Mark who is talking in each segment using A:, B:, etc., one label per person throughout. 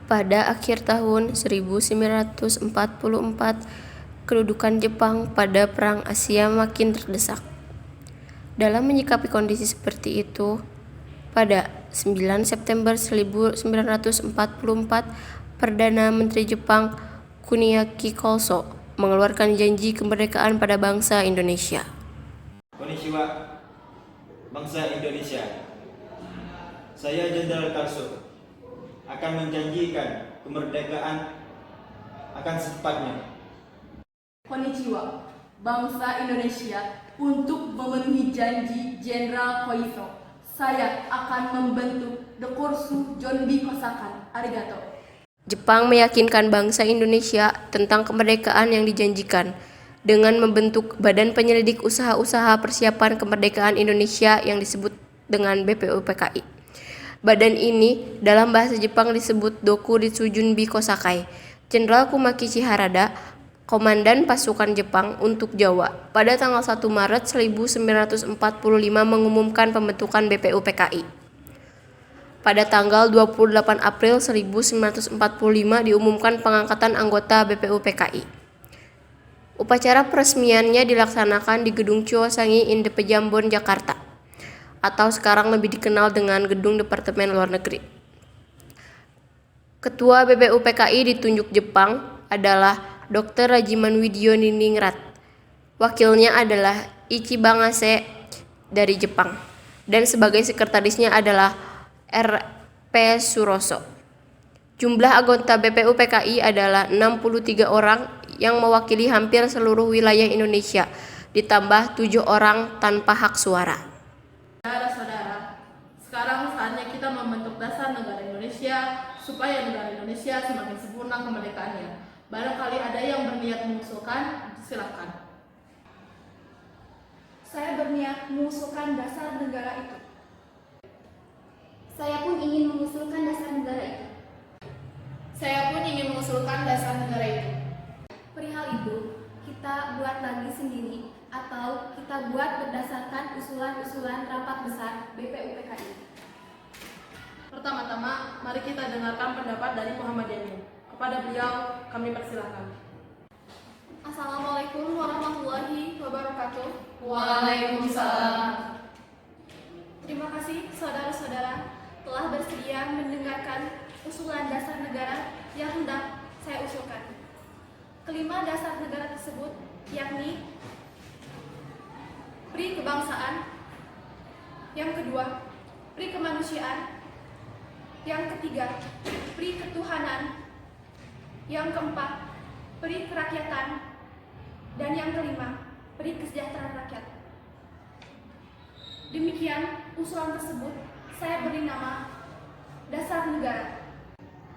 A: Pada akhir tahun 1944, kedudukan Jepang pada Perang Asia makin terdesak. Dalam menyikapi kondisi seperti itu, pada 9 September 1944, Perdana Menteri Jepang Kuniaki Koso mengeluarkan janji kemerdekaan pada bangsa Indonesia.
B: Konnichiwa, bangsa Indonesia. Saya Jenderal Karso akan menjanjikan kemerdekaan akan secepatnya.
C: Konnichiwa, bangsa Indonesia. Untuk memenuhi janji Jenderal Koiso, saya akan membentuk Dekorsu Jonbi Kosakan. Arigato.
A: Jepang meyakinkan bangsa Indonesia tentang kemerdekaan yang dijanjikan dengan membentuk Badan Penyelidik Usaha-usaha Persiapan Kemerdekaan Indonesia yang disebut dengan BPUPKI. Badan ini dalam bahasa Jepang disebut Doku Ritsujunbi Kosakai. Jenderal Kumakichi Harada, Komandan Pasukan Jepang untuk Jawa, pada tanggal 1 Maret 1945 mengumumkan pembentukan BPUPKI. Pada tanggal 28 April 1945 diumumkan pengangkatan anggota BPUPKI. Upacara peresmiannya dilaksanakan di Gedung Chuosangi Inde Pejambon, Jakarta, atau sekarang lebih dikenal dengan Gedung Departemen Luar Negeri. Ketua BPUPKI ditunjuk Jepang adalah Dr. Rajiman Widyo Niningrat. Wakilnya adalah Ichibangase dari Jepang, dan sebagai sekretarisnya adalah R.P. Suroso. Jumlah anggota BPUPKI adalah 63 orang yang mewakili hampir seluruh wilayah Indonesia, ditambah 7 orang tanpa hak suara.
C: Saudara-saudara, sekarang saatnya kita membentuk dasar negara Indonesia supaya negara Indonesia semakin sempurna kemerdekaannya. Barangkali ada yang berniat mengusulkan, silakan.
D: Saya berniat mengusulkan dasar negara itu. Saya pun ingin mengusulkan dasar negara itu.
C: Saya pun ingin mengusulkan dasar negara itu.
D: Perihal itu, kita buat lagi sendiri atau kita buat berdasarkan usulan-usulan rapat besar BPUPKI.
C: Pertama-tama, mari kita dengarkan pendapat dari Muhammad Yamin. Kepada beliau, kami persilakan.
D: Assalamualaikum warahmatullahi wabarakatuh.
C: Waalaikumsalam.
D: Terima kasih saudara-saudara telah bersedia mendengarkan usulan dasar negara yang hendak saya usulkan. Kelima dasar negara tersebut yakni Pri Kebangsaan, yang kedua Pri Kemanusiaan, yang ketiga Pri Ketuhanan, yang keempat Pri Kerakyatan, dan yang kelima Pri Kesejahteraan Rakyat. Demikian usulan tersebut saya beri nama dasar negara.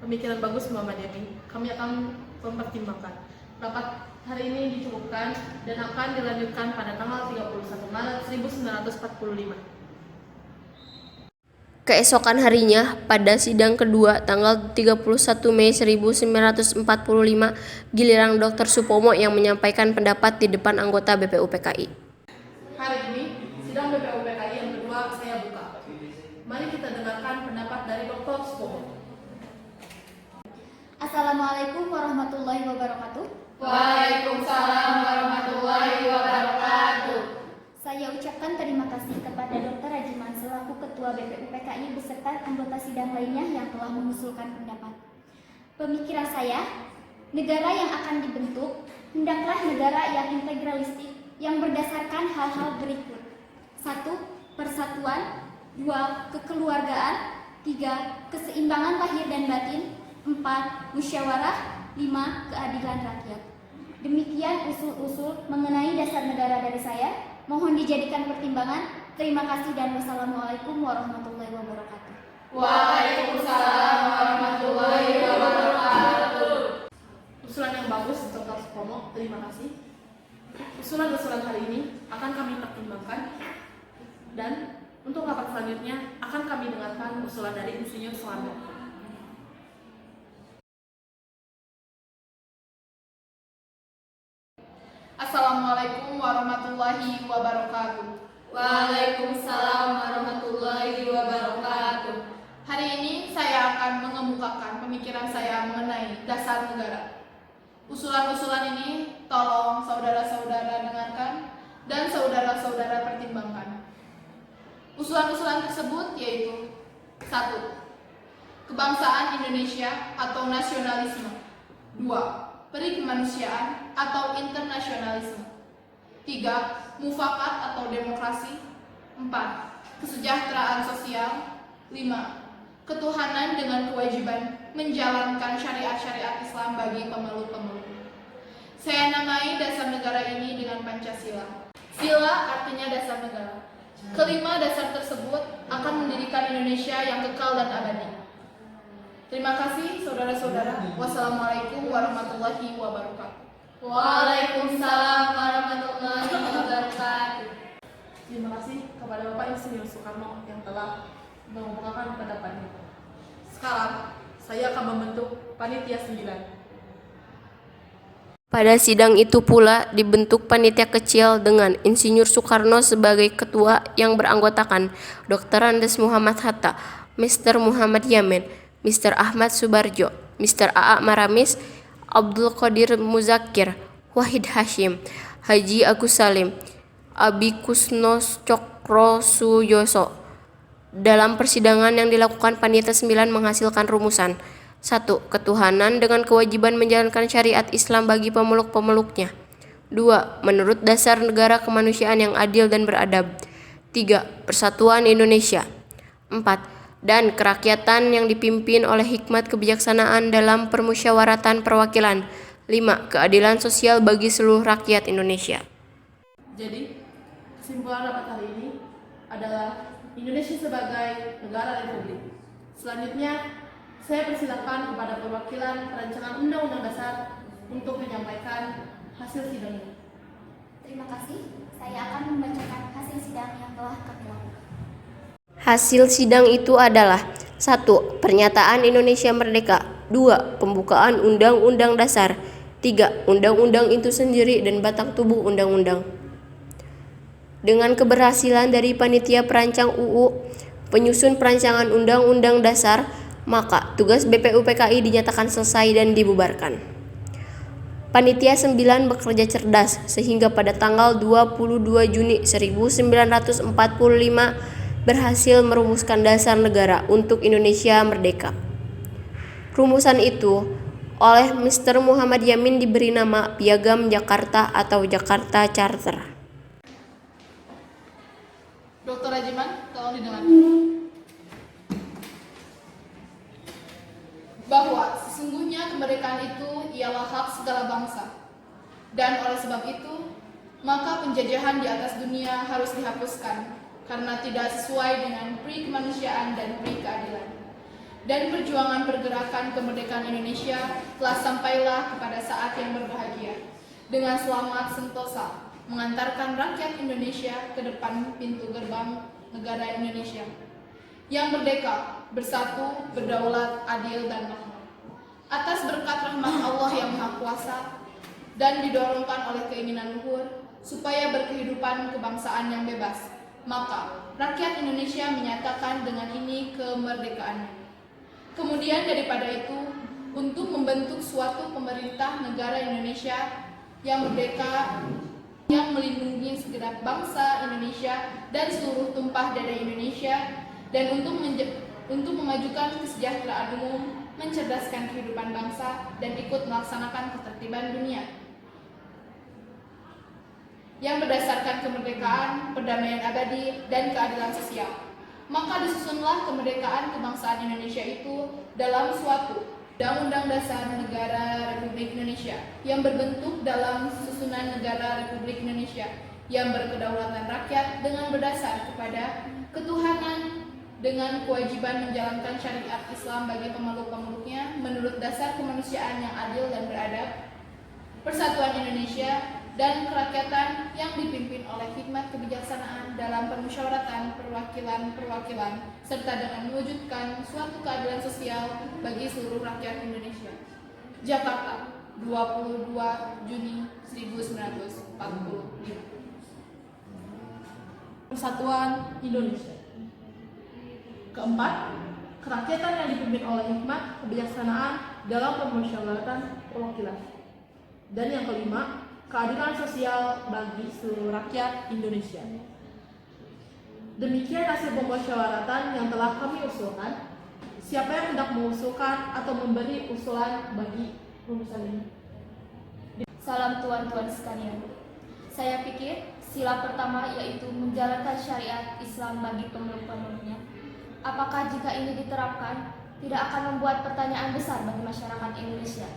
C: Pemikiran bagus Muhammad Yamin. Kami akan mempertimbangkan. Rapat hari ini dicukupkan dan akan dilanjutkan pada tanggal 31 Maret 1945.
A: Keesokan harinya, pada sidang kedua tanggal 31 Mei 1945, giliran Dr. Supomo yang menyampaikan pendapat di depan anggota BPUPKI.
C: Hari ini, sidang BPUPKI yang kedua saya buka. Mari kita dengarkan pendapat dari Dr. Supomo.
D: Assalamualaikum warahmatullahi wabarakatuh.
C: Waalaikumsalam warahmatullahi wabarakatuh.
D: Saya ucapkan terima kasih kepada Dr. Rajiman selaku Ketua BPUPKI beserta anggota sidang lainnya yang telah mengusulkan pendapat. Pemikiran saya, negara yang akan dibentuk hendaklah negara yang integralistik yang berdasarkan hal-hal berikut. 1. Persatuan. 2. Kekeluargaan. 3. Keseimbangan lahir dan batin. 4. Musyawarah. 5. Keadilan rakyat. Demikian usul-usul mengenai dasar negara dari saya. Mohon dijadikan pertimbangan. Terima kasih dan wassalamualaikum warahmatullahi wabarakatuh.
C: Waalaikumsalam warahmatullahi wabarakatuh. Usulan yang bagus, Dr. Supomo. Terima kasih. Usulan-usulan hari ini akan kami pertimbangkan dan untuk rapat selanjutnya akan kami dengarkan usulan dari Insinyur Soeharto. Assalamualaikum warahmatullahi wabarakatuh.
E: Waalaikumsalam warahmatullahi wabarakatuh.
C: Hari ini saya akan mengemukakan pemikiran saya mengenai dasar negara. Usulan-usulan ini tolong saudara-saudara dengarkan dan saudara-saudara pertimbangkan. Usulan-usulan tersebut yaitu 1. Kebangsaan Indonesia atau nasionalisme. 2. Peri kemanusiaan atau internasionalisme. 3. Mufakat atau demokrasi. 4. Kesejahteraan sosial. 5. Ketuhanan dengan kewajiban menjalankan syariat-syariat Islam bagi pemeluk-pemeluk. Saya namai dasar negara ini dengan Pancasila. Sila artinya dasar negara. Kelima dasar tersebut akan mendirikan Indonesia yang kekal dan abadi. Terima kasih saudara-saudara. Wassalamualaikum warahmatullahi wabarakatuh.
E: Waalaikumsalam warahmatullahi wabarakatuh.
C: Terima kasih kepada Bapak Insinyur Soekarno yang telah mengemukakan pendapatnya. Sekarang saya akan membentuk panitia 9.
A: Pada sidang itu pula dibentuk panitia kecil dengan Insinyur Soekarno sebagai ketua yang beranggotakan Dr. Andes Muhammad Hatta, Mr. Muhammad Yamin, Mr. Ahmad Subarjo, Mr. A.A. Maramis, Abdul Qadir Muzakir, Wahid Hashim, Haji Agus Salim, Abi Kusnos Cokro Suyoso. Dalam persidangan yang dilakukan panitia 9 menghasilkan rumusan. 1. Ketuhanan dengan kewajiban menjalankan syariat Islam bagi pemeluk-pemeluknya. 2. Menurut dasar negara kemanusiaan yang adil dan beradab. 3. Persatuan Indonesia. 4. Dan kerakyatan yang dipimpin oleh hikmat kebijaksanaan dalam permusyawaratan perwakilan. 5. Keadilan sosial bagi seluruh rakyat Indonesia.
C: Jadi, kesimpulan rapat hari ini adalah Indonesia sebagai negara republik. Selanjutnya, saya persilakan kepada perwakilan perancangan Undang-Undang Dasar untuk menyampaikan hasil sidang ini.
D: Terima kasih. Saya akan membacakan hasil sidang yang telah kami lakukan.
A: Hasil sidang itu adalah 1. Pernyataan Indonesia Merdeka. 2. Pembukaan Undang-Undang Dasar. 3. Undang-undang itu sendiri dan batang tubuh undang-undang. Dengan keberhasilan dari panitia perancang UU penyusun perancangan Undang-Undang Dasar, maka tugas BPUPKI dinyatakan selesai dan dibubarkan. Panitia 9 bekerja cerdas sehingga pada tanggal 22 Juni 1945 berhasil merumuskan dasar negara untuk Indonesia merdeka. Rumusan itu oleh Mr. Muhammad Yamin diberi nama Piagam Jakarta atau Jakarta Charter.
C: Dr. Rajiman, tolong didengarkan. Bahwa sesungguhnya kemerdekaan itu ialah hak segala bangsa. Dan oleh sebab itu, maka penjajahan di atas dunia harus dihapuskan karena tidak sesuai dengan pri kemanusiaan dan pri keadilan. Dan perjuangan pergerakan kemerdekaan Indonesia telah sampailah kepada saat yang berbahagia dengan selamat sentosa mengantarkan rakyat Indonesia ke depan pintu gerbang negara Indonesia yang merdeka, bersatu, berdaulat, adil, dan makmur. Atas berkat rahmat Allah yang Maha Kuasa dan didorongkan oleh keinginan luhur supaya berkehidupan kebangsaan yang bebas, maka rakyat Indonesia menyatakan dengan ini kemerdekaannya. Kemudian daripada itu, untuk membentuk suatu pemerintah negara Indonesia yang merdeka, yang melindungi segenap bangsa Indonesia dan seluruh tumpah darah Indonesia, dan untuk memajukan kesejahteraan umum, mencerdaskan kehidupan bangsa, dan ikut melaksanakan ketertiban dunia yang berdasarkan kemerdekaan, perdamaian abadi, dan keadilan sosial. Maka disusunlah kemerdekaan kebangsaan Indonesia itu dalam suatu Undang-Undang Dasar Negara Republik Indonesia yang berbentuk dalam susunan negara Republik Indonesia yang berkedaulatan rakyat dengan berdasar kepada ketuhanan dengan kewajiban menjalankan syariat Islam bagi pemeluk-pemeluknya menurut dasar kemanusiaan yang adil dan beradab, persatuan Indonesia, dan kerakyatan yang dipimpin oleh hikmat kebijaksanaan dalam permusyawaratan perwakilan-perwakilan serta dengan mewujudkan suatu keadilan sosial bagi seluruh rakyat Indonesia. Jakarta, 22 Juni 1945. Persatuan Indonesia. Keempat, kerakyatan yang dipimpin oleh hikmat kebijaksanaan dalam permusyawaratan perwakilan. Dan yang kelima, keadilan sosial bagi seluruh rakyat Indonesia. Demikian hasil pemusyawaratan yang telah kami usulkan. Siapa yang hendak mengusulkan atau memberi usulan bagi rumusan ini?
D: Salam tuan-tuan sekalian. Saya pikir sila pertama yaitu menjalankan syariat Islam bagi pemeluk-pemeluknya. Apakah jika ini diterapkan tidak akan membuat pertanyaan besar bagi masyarakat Indonesia?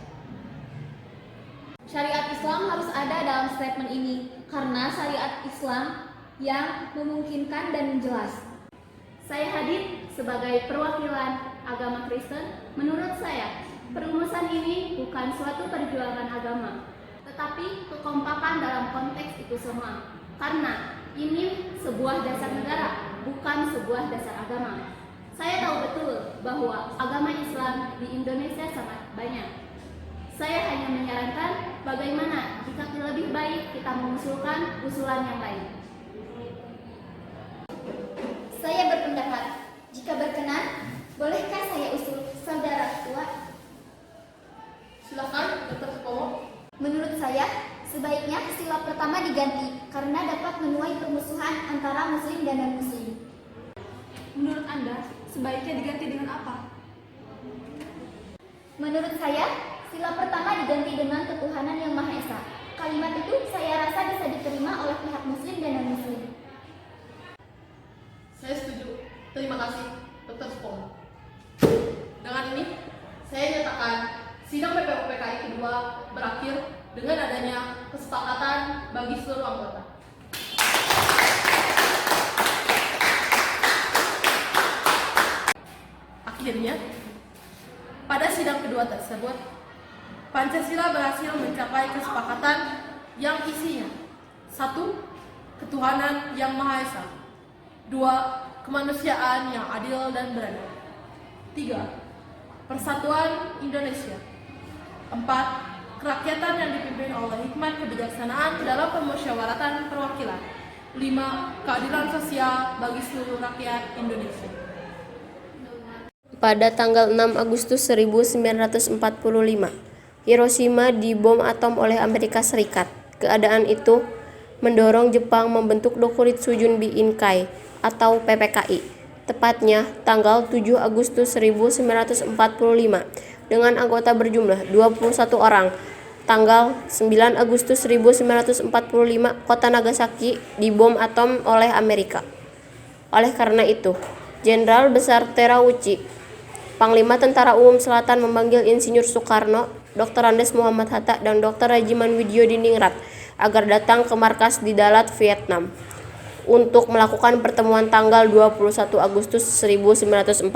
D: Syariat Islam harus ada dalam statement ini karena syariat Islam yang memungkinkan dan jelas. Saya hadir sebagai perwakilan agama Kristen. Menurut saya, perumusan ini bukan suatu perjuangan agama, tetapi kekompakan dalam konteks itu semua. Karena ini sebuah dasar negara, bukan sebuah dasar agama. Saya tahu betul bahwa agama Islam di Indonesia sangat banyak. Saya hanya menyarankan bagaimana jika lebih baik kita mengusulkan usulan yang lain. Saya berpendapat, jika berkenan, bolehkah saya usul saudara tua?
C: Silakan, Dr. Supomo.
D: Menurut saya, sebaiknya sila pertama diganti karena dapat menuai permusuhan antara muslim dan non-muslim.
C: Menurut Anda, sebaiknya diganti dengan apa?
D: Menurut saya, sila pertama diganti dengan ketuhanan yang Maha Esa. Kalimat itu saya rasa bisa diterima oleh pihak muslim dan non-muslim.
C: Saya setuju. Terima kasih, Dr. Supomo. Dengan ini, saya nyatakan sidang BPU PKI kedua berakhir dengan adanya kesepakatan bagi seluruh anggota. Akhirnya, pada sidang kedua tersebut, Pancasila berhasil mencapai kesepakatan yang isinya: 1. Ketuhanan yang Maha Esa. 2. Kemanusiaan yang adil dan beradab. 3. Persatuan Indonesia. 4. Kerakyatan yang dipimpin oleh hikmat kebijaksanaan dalam permusyawaratan perwakilan. 5. Keadilan sosial bagi seluruh rakyat Indonesia.
A: Pada tanggal 6 Agustus 1945, Hiroshima dibom atom oleh Amerika Serikat. Keadaan itu mendorong Jepang membentuk Dokuritsu Junbi Inkai atau PPKI, tepatnya tanggal 7 Agustus 1945, dengan anggota berjumlah 21 orang. Tanggal 9 Agustus 1945, kota Nagasaki dibom atom oleh Amerika. Oleh karena itu, Jenderal Besar Terauchi, Panglima Tentara Umum Selatan, memanggil Insinyur Soekarno, Dr. Andes Muhammad Hatta, dan Dr. Rajiman Widyodiningrat agar datang ke markas di Dalat, Vietnam, untuk melakukan pertemuan tanggal 21 Agustus 1945.